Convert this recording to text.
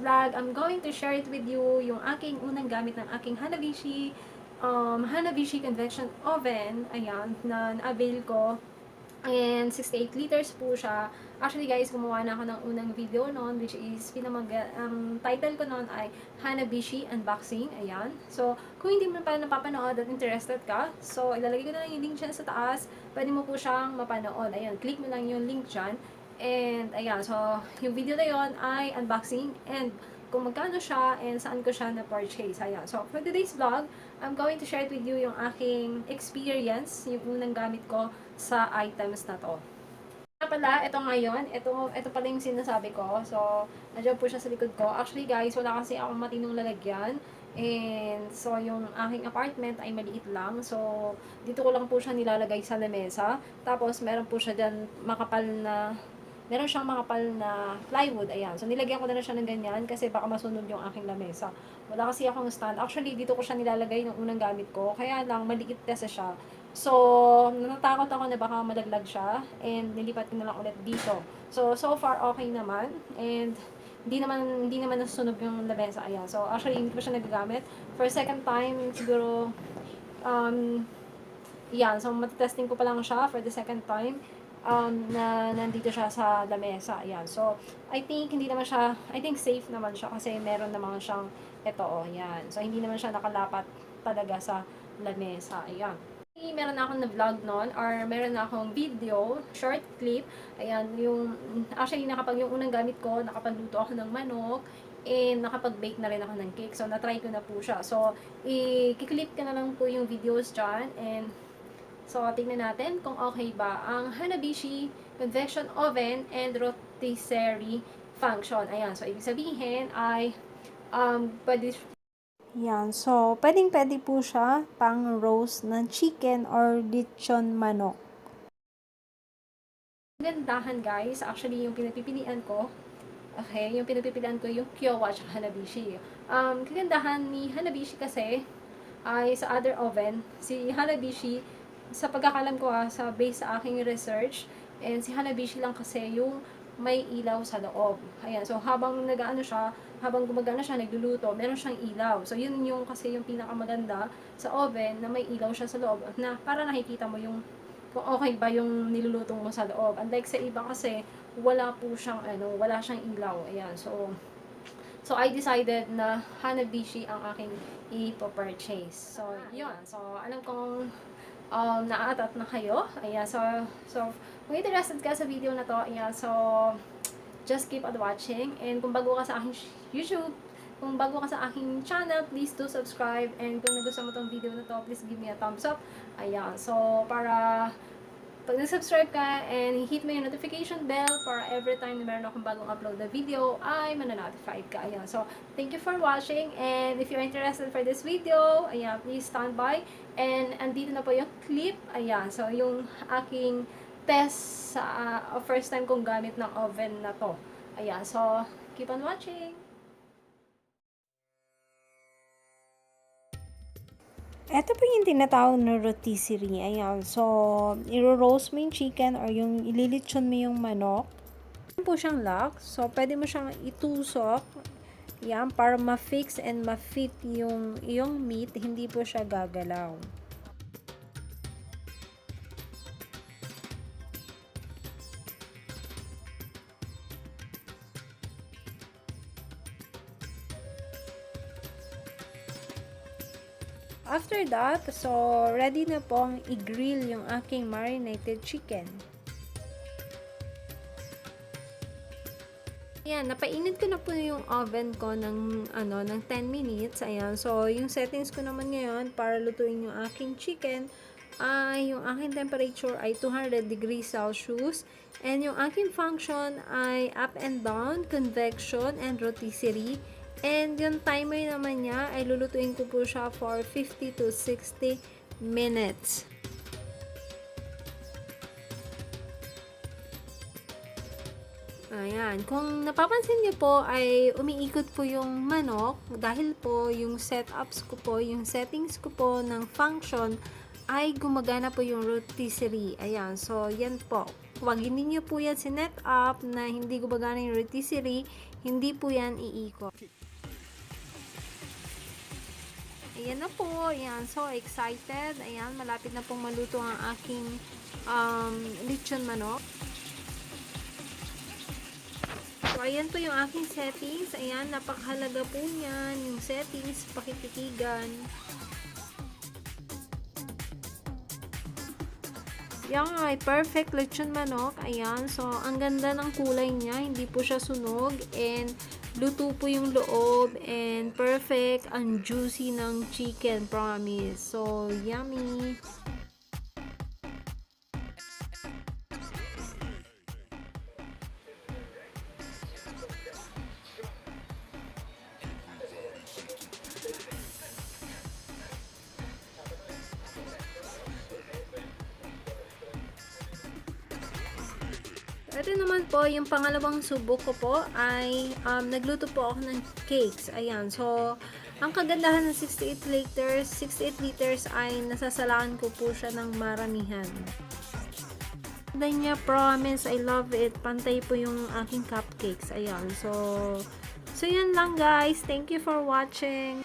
vlog, I'm going to share it with you yung aking unang gamit ng aking Hanabishi Convection Oven, ayan, na na-avail ko. And 68 liters po siya. Actually guys, gumawa na ako ng unang video noon, which is title ko noon ay Hanabishi Unboxing. Ayan. So, kung hindi mo pa napapanood at interested ka, so ilalagay ko na lang yung link dyan sa taas. Pwede mo po siyang mapanood. Ayan, click mo lang yung link dyan. And ayan, so yung video na yon ay unboxing and kung magkano siya and saan ko siya na-purchase. Ayan. So, for today's vlog, I'm going to share it with you yung aking experience, yung unang gamit ko sa items na to. Pala, ito ngayon, ito pala yung sinasabi ko. So, nandiyan po siya sa likod ko. Actually guys, wala kasi akong matinong lalagyan. And, so, yung aking apartment ay maliit lang. So, dito ko lang po siya nilalagay sa lamesa. Tapos, meron po siya dyan meron siyang makapal na plywood, ayan. So, nilagyan ko na siya ng ganyan kasi baka masunog yung aking lamesa. Wala kasi akong stand. Actually, dito ko siya nilalagay ng unang gamit ko. Kaya lang, maliit kasi siya. So, natatakot ako na baka malaglag siya. And, nilipat ko na lang ulit dito. So far, okay naman. And, hindi naman nasusunog yung lamesa, ayan. So, actually, hindi pa siya nagagamit. For second time, siguro, yan. So, matitesting ko pa lang siya for the second time. Na nandito siya sa lamesa. Ayan. So, I think safe naman siya kasi meron naman siyang ito, oh, yan. So, hindi naman siya nakalapat talaga sa lamesa. Ayan. Meron na akong na-vlog noon or meron na akong video, short clip. Ayan, actually, yung unang gamit ko, nakapagluto ako ng manok and nakapag-bake na rin ako ng cake. So, na-try ko na po siya. So, i-clip ko na lang po yung videos dyan and so, tingnan natin kung okay ba ang Hanabishi Convection Oven and Rotiserrie function. Ayan. So, ibig sabihin ay pwede. Yan. So, pwedeng-pwede po siya pang roast ng chicken or lechon manok. Gandahan guys. Actually, yung pinapipilian ko, yung Kiowa at Hanabishi. Kagandahan ni Hanabishi kasi ay sa other oven, si Hanabishi sa pagkakalam ko sa base sa aking research, and si Hanabishi lang kasi yung may ilaw sa loob. Ayan, so habang gumagana siya, nagluluto, meron siyang ilaw. So yun kasi yung pinakamaganda sa oven na may ilaw siya sa loob na para nakikita mo kung okay ba yung niluluto mo sa loob. Unlike sa iba kasi wala siyang ilaw. Ayan, so I decided na Hanabishi ang aking i-purchase. So, yun. So, alam kong naaatat na kayo. Ayan, so kung interested ka sa video na to, ayan, so, just keep on watching. And kung bago ka sa aking YouTube, kung bago ka sa aking channel, please do subscribe. And kung nagustuhan mo tong video na to, please give me a thumbs up. Ayan, so, para pag nag-subscribe ka and hit mo yung notification bell para every time na meron akong bagong upload na video ay mananotified ka. Ayan. So, thank you for watching and if you're interested for this video, ayan, please stand by. And andito na po yung clip. Ayan. So, yung aking test sa first time kong gamit ng oven na to. Ayan. So, keep on watching. Ito po yung tinatawag na rotisserie. Ayan. So, i-roast mo yung chicken or yung ililitsyon mo yung manok. Meron po siyang lock. So, pwede mo siyang itusok. Ayan, para ma-fix and ma-fit yung meat. Hindi po siya gagalaw. After that, so ready na pong i-grill yung aking marinated chicken. Ayan, napainit ko na po yung oven ko ng 10 minutes. Ayan, so yung settings ko naman ngayon para lutuin yung aking chicken ay yung aking temperature ay 200 degrees Celsius and yung aking function ay up and down, convection, and rotisserie. And yung timer naman niya ay lulutuin ko po siya for 50 to 60 minutes. Ayan. Kung napapansin niyo po ay umiikot po yung manok dahil po yung settings ko po ng function ay gumagana po yung rotisserie. Ayan, so yan po. Huwag hindi nyo po yan sinet up na hindi gumagana yung rotisserie, hindi po yan iikot. Ayan na po, ayan, so excited. Ayan, malapit na pong maluto ang aking lechon manok. So, ayan po yung aking settings. Ayan, napakahalaga po yan. Yung settings, pakititigan. Yan ay perfect lechon manok. Ayan, so ang ganda ng kulay niya. Hindi po siya sunog. And luto po yung loob. And perfect. Ang juicy ng chicken, promise. So, yummy. Ito naman po, yung pangalawang subok ko po ay nagluto po ako ng cakes. Ayan. So, ang kagandahan ng 68 liters ay nasasalaan ko po siya ng maramihan. Ganda niya, promise, I love it. Pantay po yung aking cupcakes. Ayan. So yun lang guys. Thank you for watching.